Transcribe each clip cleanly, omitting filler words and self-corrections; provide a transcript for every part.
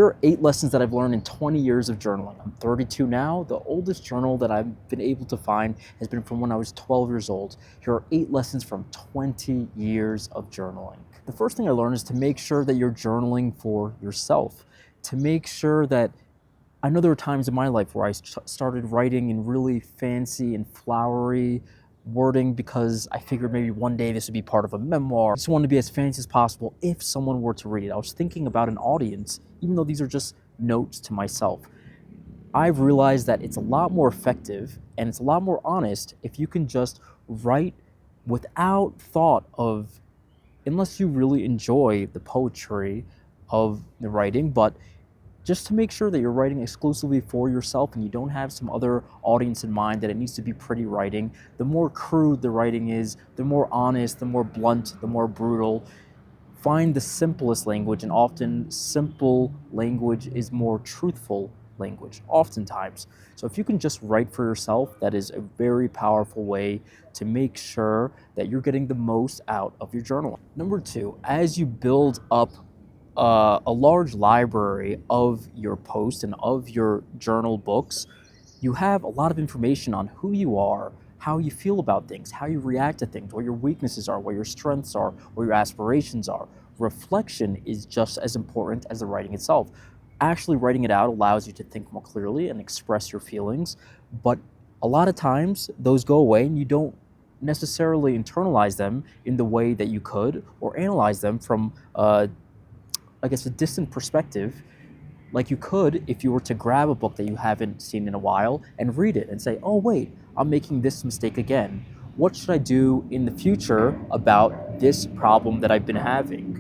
Here are 8 lessons that I've learned in 20 years of journaling. I'm 32 now. The oldest journal that I've been able to find has been from when I was 12 years old. Here are 8 lessons from 20 years of journaling. The first thing I learned is to make sure that you're journaling for yourself. To make sure that I know there were times in my life where I started writing in really fancy and flowery wording because I figured maybe one day this would be part of a memoir. I just wanted to be as fancy as possible if someone were to read it. I was thinking about an audience, even though these are just notes to myself. I've realized that it's a lot more effective and it's a lot more honest if you can just write without thought of, unless you really enjoy the poetry of the writing, but just to make sure that you're writing exclusively for yourself and you don't have some other audience in mind, that it needs to be pretty writing. The more crude the writing is, the more honest, the more blunt, the more brutal. Find the simplest language, and often simple language is more truthful language, oftentimes. So if you can just write for yourself, that is a very powerful way to make sure that you're getting the most out of your journaling. Number 2, as you build up a large library of your posts and of your journal books, you have a lot of information on who you are, how you feel about things, how you react to things, what your weaknesses are, what your strengths are, what your aspirations are. Reflection is just as important as the writing itself. Actually writing it out allows you to think more clearly and express your feelings, but a lot of times those go away and you don't necessarily internalize them in the way that you could, or analyze them from I guess, a distant perspective, like you could if you were to grab a book that you haven't seen in a while and read it and say, oh, wait, I'm making this mistake again. What should I do in the future about this problem that I've been having?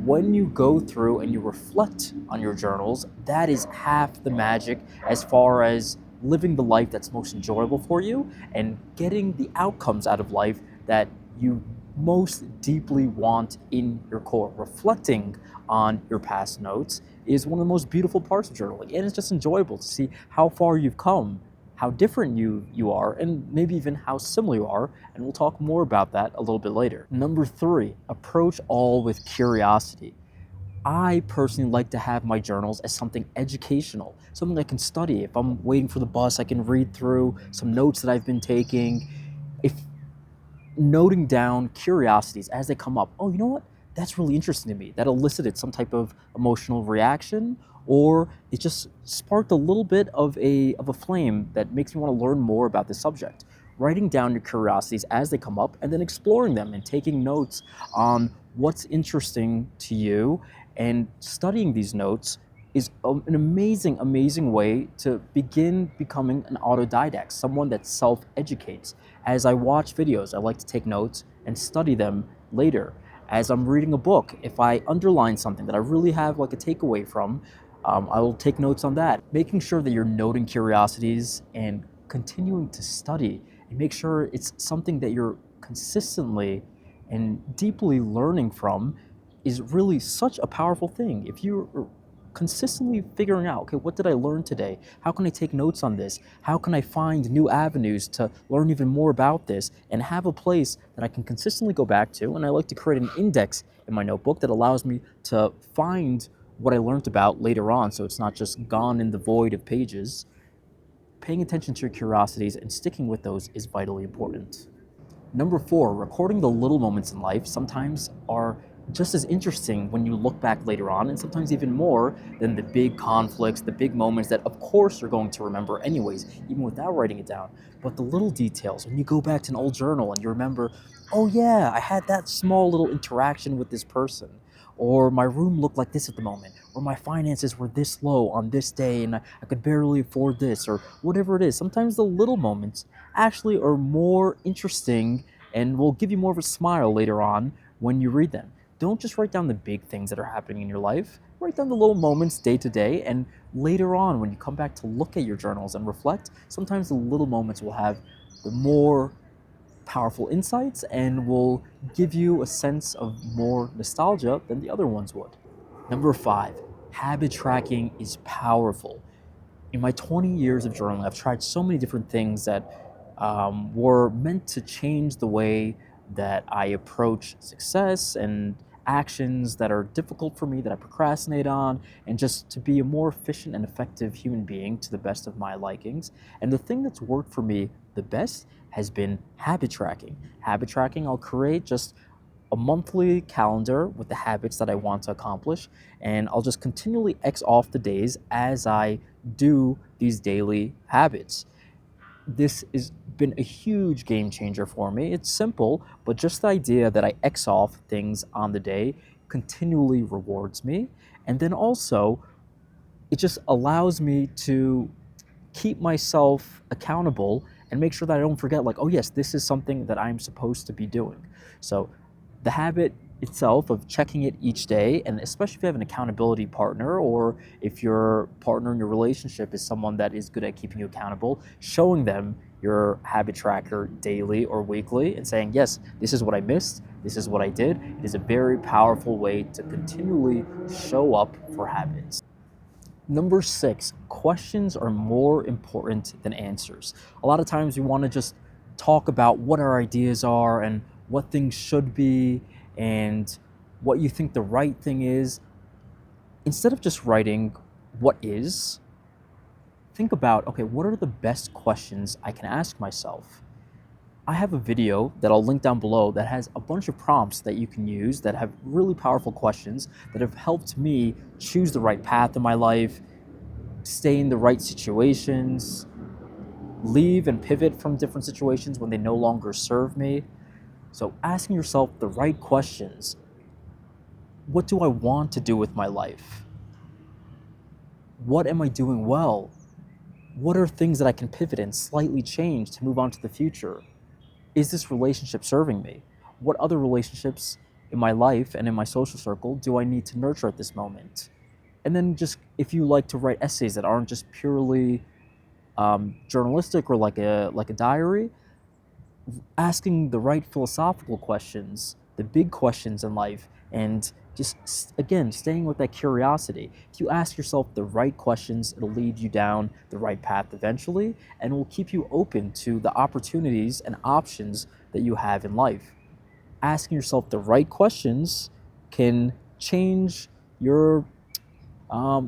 When you go through and you reflect on your journals, that is half the magic as far as living the life that's most enjoyable for you and getting the outcomes out of life that you most deeply want in your core. Reflecting on your past notes is one of the most beautiful parts of journaling, and it's just enjoyable to see how far you've come, how different you are, and maybe even how similar you are, and we'll talk more about that a little bit later. Number 3, approach all with curiosity. I personally like to have my journals as something educational, something I can study. If I'm waiting for the bus, I can read through some notes that I've been taking. If noting down curiosities as they come up, oh, you know what? That's really interesting to me. That elicited some type of emotional reaction, or it just sparked a little bit of a flame that makes me want to learn more about this subject. Writing down your curiosities as they come up and then exploring them and taking notes on what's interesting to you and studying these notes is an amazing, amazing way to begin becoming an autodidact, someone that self-educates. As I watch videos, I like to take notes and study them later. As I'm reading a book, if I underline something that I really have like a takeaway from, I will take notes on that. Making sure that you're noting curiosities and continuing to study and make sure it's something that you're consistently and deeply learning from is really such a powerful thing. If you're consistently figuring out, okay, what did I learn today? How can I take notes on this? How can I find new avenues to learn even more about this and have a place that I can consistently go back to? And I like to create an index in my notebook that allows me to find what I learned about later on, so it's not just gone in the void of pages. Paying attention to your curiosities and sticking with those is vitally important. Number 4, recording the little moments in life sometimes are just as interesting when you look back later on, and sometimes even more than the big conflicts, the big moments that of course you're going to remember anyways, even without writing it down. But the little details, when you go back to an old journal and you remember, oh yeah, I had that small little interaction with this person, or my room looked like this at the moment, or my finances were this low on this day and I could barely afford this, or whatever it is. Sometimes the little moments actually are more interesting and will give you more of a smile later on when you read them. Don't just write down the big things that are happening in your life. Write down the little moments day to day, and later on when you come back to look at your journals and reflect, sometimes the little moments will have the more powerful insights and will give you a sense of more nostalgia than the other ones would. Number 5, habit tracking is powerful. In my 20 years of journaling, I've tried so many different things that were meant to change the way that I approach success and actions that are difficult for me that I procrastinate on, and just to be a more efficient and effective human being to the best of my likings. And the thing that's worked for me the best has been habit tracking. Habit tracking, I'll create just a monthly calendar with the habits that I want to accomplish, and I'll just continually X off the days as I do these daily habits. This has been a huge game changer for me. It's simple, but just the idea that I X off things on the day continually rewards me. And then also, it just allows me to keep myself accountable and make sure that I don't forget, like, oh, yes, this is something that I'm supposed to be doing. So, the habit itself of checking it each day, and especially if you have an accountability partner or if your partner in your relationship is someone that is good at keeping you accountable, showing them your habit tracker daily or weekly and saying, yes, this is what I missed, this is what I did, it is a very powerful way to continually show up for habits. Number 6, questions are more important than answers. A lot of times we want to just talk about what our ideas are and what things should be and what you think the right thing is. Instead of just writing what is, think about, okay, what are the best questions I can ask myself? I have a video that I'll link down below that has a bunch of prompts that you can use that have really powerful questions that have helped me choose the right path in my life, stay in the right situations, leave and pivot from different situations when they no longer serve me. So asking yourself the right questions. What do I want to do with my life? What am I doing well? What are things that I can pivot and slightly change to move on to the future? Is this relationship serving me? What other relationships in my life and in my social circle do I need to nurture at this moment? And then just if you like to write essays that aren't just purely journalistic or like a diary, asking the right philosophical questions, the big questions in life, and just again staying with that curiosity. If you ask yourself the right questions, it'll lead you down the right path eventually, and will keep you open to the opportunities and options that you have in life. Asking yourself the right questions can change your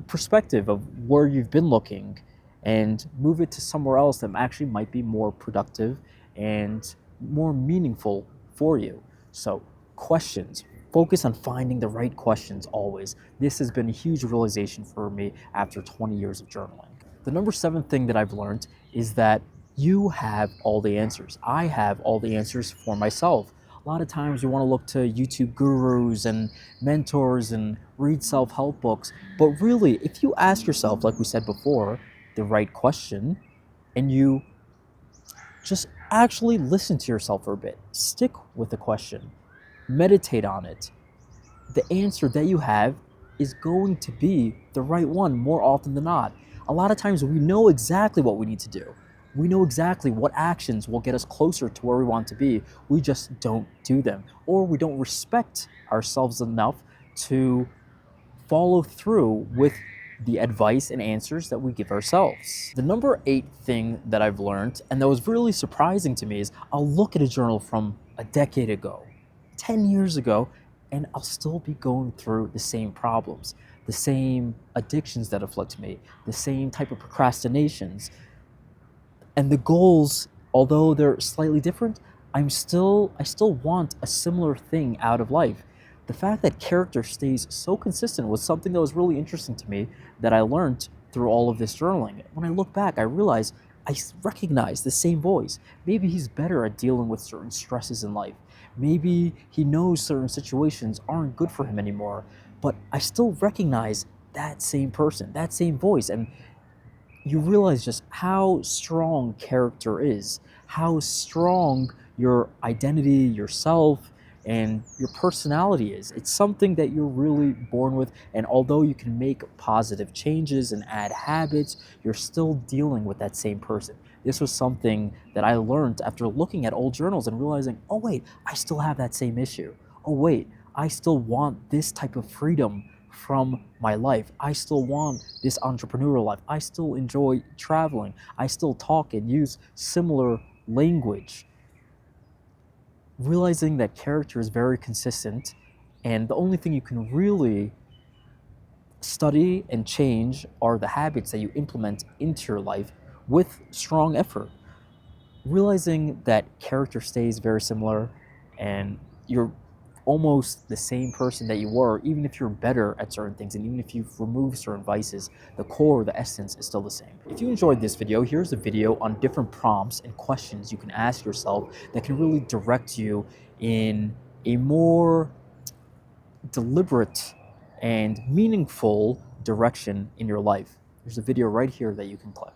perspective of where you've been looking and move it to somewhere else that actually might be more productive and more meaningful for you. So, questions. Focus on finding the right questions always. This has been a huge realization for me after 20 years of journaling. The number 7 thing that I've learned is that you have all the answers. I have all the answers for myself. A lot of times you want to look to YouTube gurus and mentors and read self-help books, but really, if you ask yourself, like we said before, the right question, and you just actually listen to yourself for a bit, stick with the question, meditate on it, the answer that you have is going to be the right one more often than not. A lot of times we know exactly what we need to do. We know exactly what actions will get us closer to where we want to be. We just don't do them, or we don't respect ourselves enough to follow through with the advice and answers that we give ourselves. The number 8 thing that I've learned, and that was really surprising to me, is I'll look at a journal from a decade ago, 10 years ago, and I'll still be going through the same problems, the same addictions that afflict me, the same type of procrastinations. And the goals, although they're slightly different, I still want a similar thing out of life. The fact that character stays so consistent was something that was really interesting to me that I learned through all of this journaling. When I look back, I realize I recognize the same voice. Maybe he's better at dealing with certain stresses in life. Maybe he knows certain situations aren't good for him anymore, but I still recognize that same person, that same voice. And you realize just how strong character is, how strong your identity, yourself, and your personality is. It's something that you're really born with, and although you can make positive changes and add habits, you're still dealing with that same person. This was something that I learned after looking at old journals and realizing, oh wait, I still have that same issue. Oh wait, I still want this type of freedom from my life. I still want this entrepreneurial life. I still enjoy traveling. I still talk and use similar language. Realizing that character is very consistent And the only thing you can really study and change are the habits that you implement into your life with strong effort. Realizing that character stays very similar and you're almost the same person that you were, even if you're better at certain things and even if you've removed certain vices, the core, the essence is still the same. If you enjoyed this video, here's a video on different prompts and questions you can ask yourself that can really direct you in a more deliberate and meaningful direction in your life. There's a video right here that you can click.